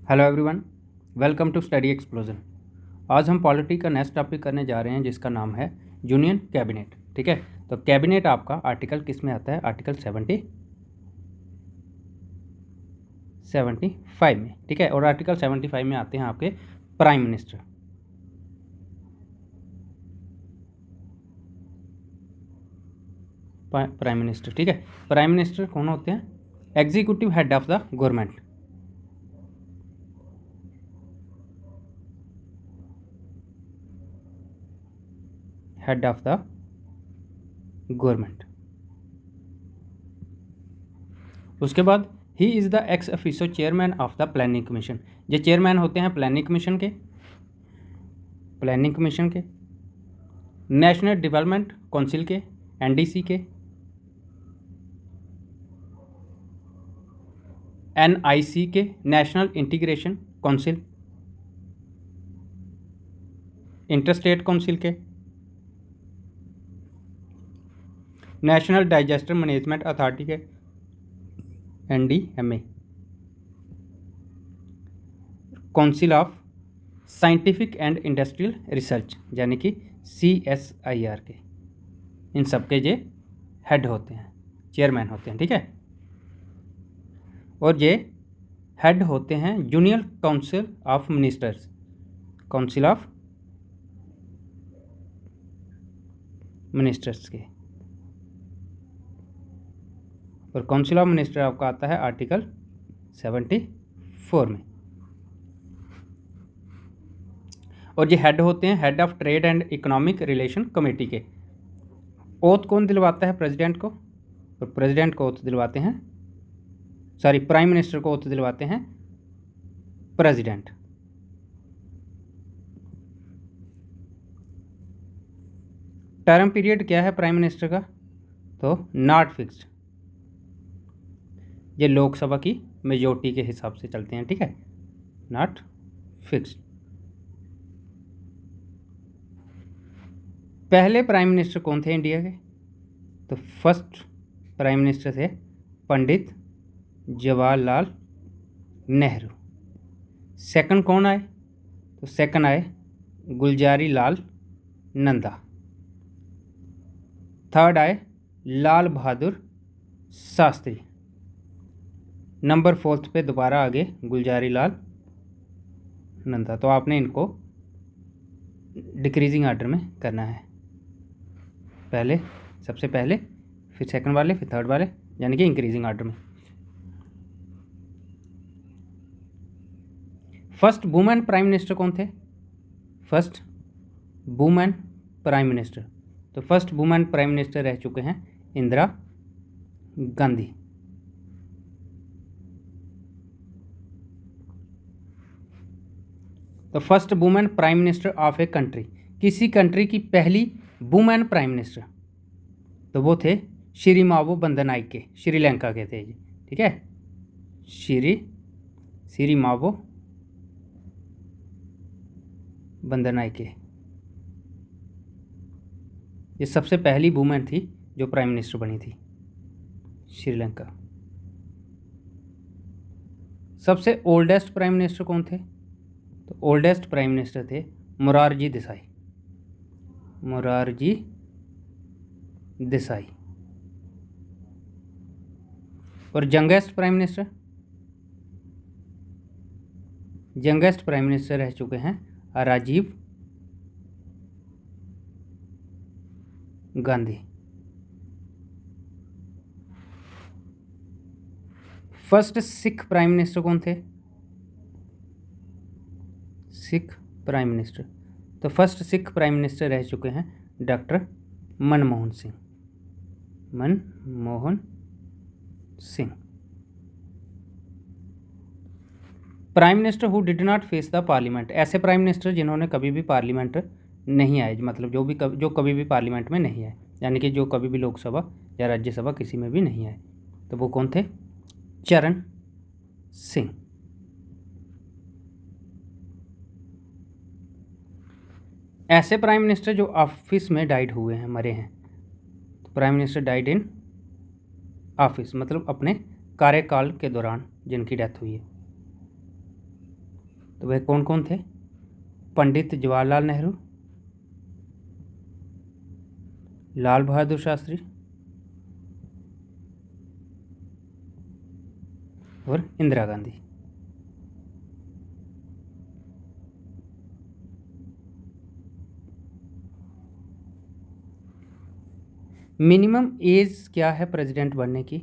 Hello everyone, welcome to study explosion. आज हम polity का नेक्स्ट टॉपिक करने जा रहे हैं जिसका नाम है यूनियन कैबिनेट। ठीक है, तो कैबिनेट आपका आर्टिकल किस में आता है? आर्टिकल 75 में। ठीक है, और आर्टिकल 75 में आते हैं आपके प्राइम मिनिस्टर। प्राइम मिनिस्टर, ठीक है, प्राइम मिनिस्टर कौन होते हैं? Executive head of the government. Head of the government. उसके बाद he is the x officio chairman of the planning commission. ये चेयरमैन होते हैं प्लानिंग कमीशन के, नेशनल डेवलपमेंट काउंसिल के, एनडीसी के, एनआईसी के, national integration council, interstate council के, नेशनल डाइजेस्टर मैनेजमेंट अथॉरिटी के, NDMA, council of scientific and industrial research यानी कि CSIR के। इन सब के ये हेड होते हैं, चेयरमैन होते हैं। ठीक है, और ये हेड होते हैं union council of ministers, council of ministers के। और काउंसिल ऑफ मिनिस्टर आपका आता है आर्टिकल 74 में। और ये हेड होते हैं head of trade and economic relation committee के। ओथ कौन दिलवाता है? प्रेसिडेंट को। और प्रेसिडेंट को ओथ दिलवाते हैं, सॉरी, प्राइम मिनिस्टर को ओथ दिलवाते हैं प्रेसिडेंट। टर्म पीरियड क्या है प्राइम मिनिस्टर का? तो नॉट फिक्स्ड, ये लोकसभा की मेजोरिटी के हिसाब से चलते हैं। ठीक है, नॉट फिक्स्ड। पहले प्राइम मिनिस्टर कौन थे इंडिया के? तो फर्स्ट प्राइम मिनिस्टर थे पंडित जवाहरलाल नेहरू। सेकंड कौन आए? तो सेकंड आए गुलजारी लाल नंदा। थर्ड आए लाल बहादुर शास्त्री। नंबर फोर्थ पे दोबारा आगे गुलजारी लाल नंदा। तो आपने इनको डिक्रीजिंग आर्डर में करना है, पहले सबसे पहले, फिर सेकंड वाले, फिर थर्ड वाले, यानी कि इंक्रीजिंग आर्डर में। फर्स्ट वुमेन प्राइम मिनिस्टर कौन थे? फर्स्ट वुमेन प्राइम मिनिस्टर, तो फर्स्ट वुमेन प्राइम मिनिस्टर रह चुके हैं इंदिरा गांधी। तो first women prime minister of a country, किसी कंट्री की पहली वुमेन प्राइम मिनिस्टर, तो वो थे श्रीमावो बंदरनाइके, श्रीलंका के थे। ठीक है, श्रीमावो बंदरनाइके, ये सबसे पहली वुमेन थी जो प्राइम मिनिस्टर बनी थी श्रीलंका। सबसे ओल्डेस्ट प्राइम मिनिस्टर कौन थे? तो ओल्डेस्ट प्राइम मिनिस्टर थे मोरारजी देसाई, मोरारजी देसाई। और youngest prime minister, youngest prime minister रह चुके हैं Rajiv Gandhi. First Sikh prime minister कौन थे? सिख प्राइम मिनिस्टर, तो फर्स्ट सिख प्राइम मिनिस्टर रह चुके हैं doctor Manmohan Singh, Manmohan Singh. Prime minister who did not face the parliament, ऐसे प्राइम मिनिस्टर जिन्होंने कभी भी पार्लियामेंट नहीं आए, मतलब जो कभी भी पार्लियामेंट में नहीं आए, यानी कि जो कभी भी लोकसभा या राज्यसभा किसी में भी नहीं आए, तो वो कौन थे? चरण सिंह। ऐसे प्राइम मिनिस्टर जो ऑफिस में डाइड हुए हैं, मरे हैं, तो prime minister died in office, मतलब अपने कार्यकाल के दौरान जिनकी डेथ हुई है। तो वह कौन कौन थे? पंडित जवाहरलाल नेहरू, लाल बहादुर शास्त्री और इंदिरा गांधी। मिनिमम एज क्या है प्रेसिडेंट बनने की?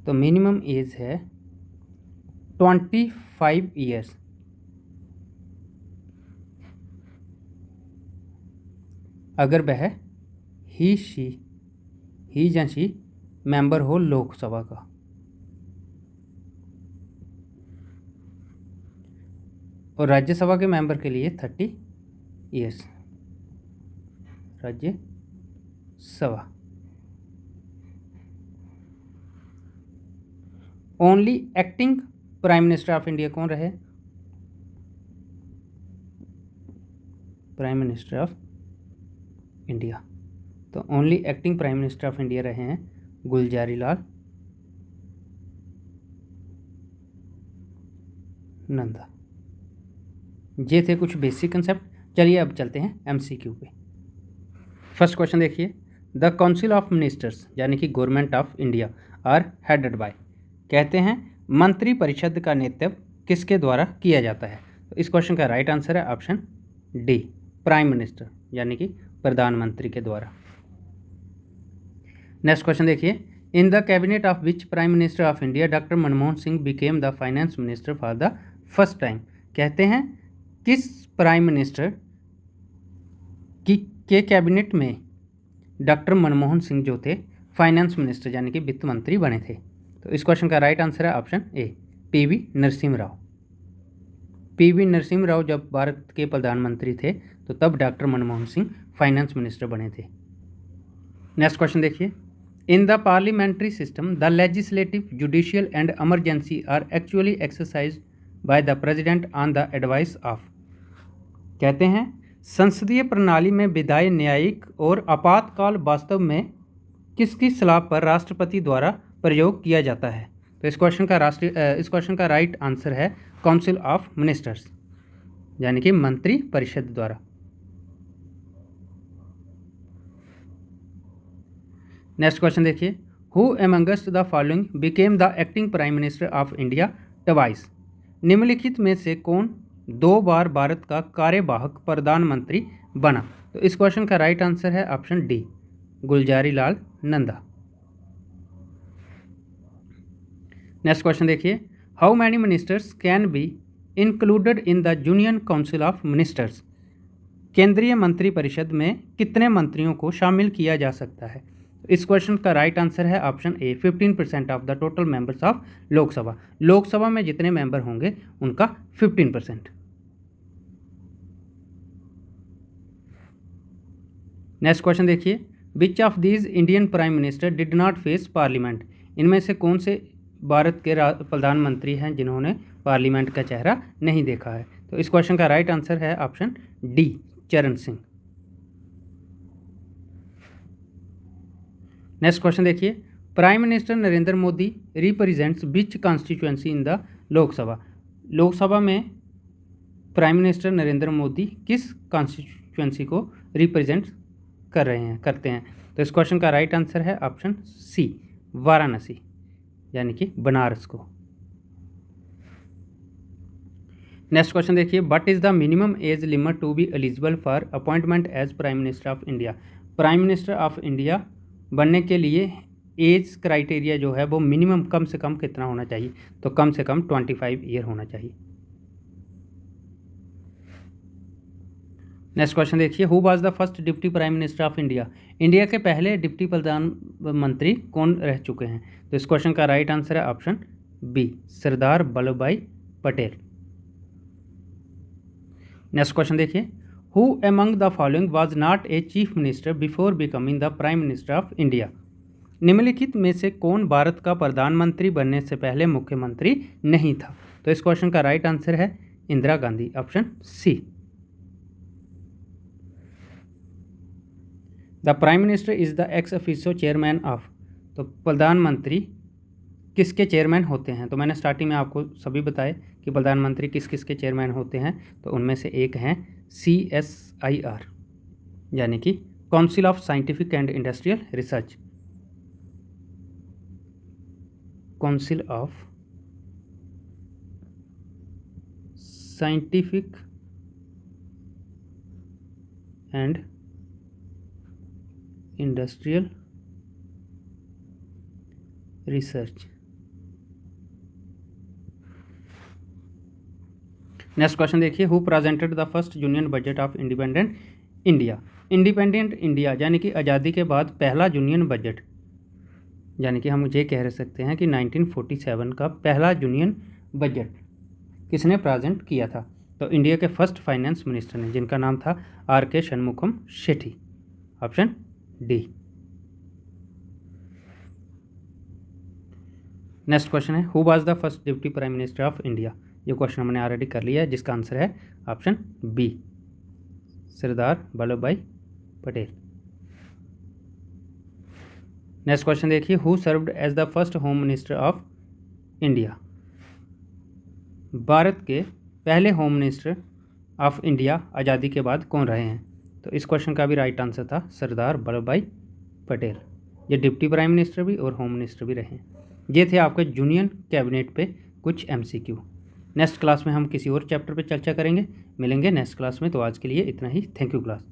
तो मिनिमम एज है 25 ईयर्स। अगर वह ही या शी मेंबर हो लोकसभा का। और राज्यसभा के मेंबर के लिए 30 years Rajya Sabha. Only acting prime minister of India कौन रहे? प्राइम मिनिस्टर ऑफ इंडिया, तो only acting prime minister of India रहे हैं गुलजारी लाल नंदा। ये थे कुछ बेसिक कंसेप्ट। चलिए अब चलते हैं एमसीक्यू पे। फर्स्ट क्वेश्चन देखिए, द काउंसिल ऑफ मिनिस्टर्स यानी कि government of India are headed by, कहते हैं मंत्री परिषद का नेतृत्व किसके द्वारा किया जाता है? तो इस क्वेश्चन का राइट आंसर है ऑप्शन डी, प्राइम मिनिस्टर यानी कि प्रधानमंत्री के द्वारा। नेक्स्ट क्वेश्चन देखिए, in the cabinet of which prime minister of India doctor Manmohan Singh became the finance minister for the first time, कहते हैं किस प्राइम मिनिस्टर के कैबिनेट में डॉक्टर मनमोहन सिंह जो थे फाइनेंस मिनिस्टर यानी कि वित्त मंत्री बने थे? तो इस क्वेश्चन का राइट आंसर है option A, PV Narasimha Rao. PV Narasimha Rao जब भारत के प्रधानमंत्री थे तो तब doctor Manmohan Singh finance minister बने थे। नेक्स्ट क्वेश्चन देखिए, in the parliamentary system the legislative, judicial and emergency are actually exercised by the president on the advice of, कहते हैं संसदीय प्रणाली में विधायी, न्यायिक और आपातकाल वास्तव में किसकी सलाह पर राष्ट्रपति द्वारा प्रयोग किया जाता है? तो इस क्वेश्चन का राइट आंसर है काउंसिल ऑफ मिनिस्टर्स यानी कि मंत्री परिषद द्वारा। नेक्स्ट क्वेश्चन देखिए, who amongst the following became the acting prime minister of India twice, निम्नलिखित में से कौन 2 बार भारत का कार्यवाहक प्रधानमंत्री बना? तो इस क्वेश्चन का राइट आंसर है option D, Gulzari Lal Nanda. Next question देखिए, how many ministers can be included in the union council of ministers, केंद्रीय मंत्री परिषद में कितने मंत्रियों को शामिल किया जा सकता है? इस क्वेश्चन का राइट आंसर है option A, 15% of the total members of Lok Sabha. Lok Sabha में जितने मेंबर होंगे उनका 15%। नेक्स्ट क्वेश्चन देखिए, which of these Indian prime minister did not face parliament, इनमें से कौन से भारत के प्रधानमंत्री हैं जिन्होंने पार्लियामेंट का चेहरा नहीं देखा है? तो इस क्वेश्चन का राइट आंसर है ऑप्शन डी, चरण सिंह। नेक्स्ट क्वेश्चन देखिए, prime minister Narendra Modi represents which constituency in the Lok Sabha, Lok Sabha में प्राइम मिनिस्टर नरेंद्र मोदी किस कॉन्स्टिट्यूएंसी को रिप्रेजेंट करते हैं? तो इस क्वेश्चन का राइट आंसर है ऑप्शन सी, वाराणसी यानी कि बनारस को। नेक्स्ट क्वेश्चन देखिए, what is the minimum age limit to be eligible for appointment as prime minister of India, prime minister of India बनने के लिए एज क्राइटेरिया जो है वो मिनिमम कम से कम कितना होना चाहिए? तो कम से कम 25 ईयर होना चाहिए। नेक्स्ट क्वेश्चन देखिए, who was the first deputy prime minister of India, India के पहले डिप्टी प्रधानमंत्री कौन रह चुके हैं? तो इस क्वेश्चन का राइट आंसर है option B, Sardar Vallabh Bhai Patel. Next question देखिए, who among the following was not a chief minister before becoming the prime minister of India, निम्नलिखित में से कौन भारत का प्रधानमंत्री बनने से पहले मुख्यमंत्री नहीं था? तो इस क्वेश्चन का राइट आंसर है Indira Gandhi, option C. The prime minister is the ex officio chairman of, तो प्रधानमंत्री किसके चेयरमैन होते हैं? तो मैंने स्टार्टिंग में आपको सभी बताए कि प्रधानमंत्री किस किस के चेयरमैन होते हैं। तो उनमें से एक हैं CSIR, यानी कि council of scientific and industrial research. Council of scientific and industrial research. Next question देखिए, who presented the first union budget of independent India? Independent India यानी कि आज़ादी के बाद पहला यूनियन बजट, यानी कि हम ये कह सकते हैं कि 1947 का पहला यूनियन बजट किसने प्रेजेंट किया था? तो इंडिया के फर्स्ट फाइनेंस मिनिस्टर ने, जिनका नाम था RK Shanmukham Shetty. Option D. Next question है, who was the first deputy prime minister of India? ये क्वेश्चन हमने ऑलरेडी कर लिया है, जिसका आंसर है option B, Sardar Vallabh Bhai Patel. Next question देखिए, who served as the first home minister of India? Bharat के पहले होम मिनिस्टर ऑफ इंडिया आज़ादी के बाद कौन रहे हैं? तो इस क्वेश्चन का भी राइट आंसर था सरदार वल्लभ भाई पटेल। ये डिप्टी प्राइम मिनिस्टर भी और होम मिनिस्टर भी रहे। ये थे आपके यूनियन कैबिनेट पे कुछ MCQ। नेक्स्ट क्लास में हम किसी और चैप्टर पे चर्चा करेंगे। मिलेंगे नेक्स्ट क्लास में, तो आज के लिए इतना ही। Thank you class.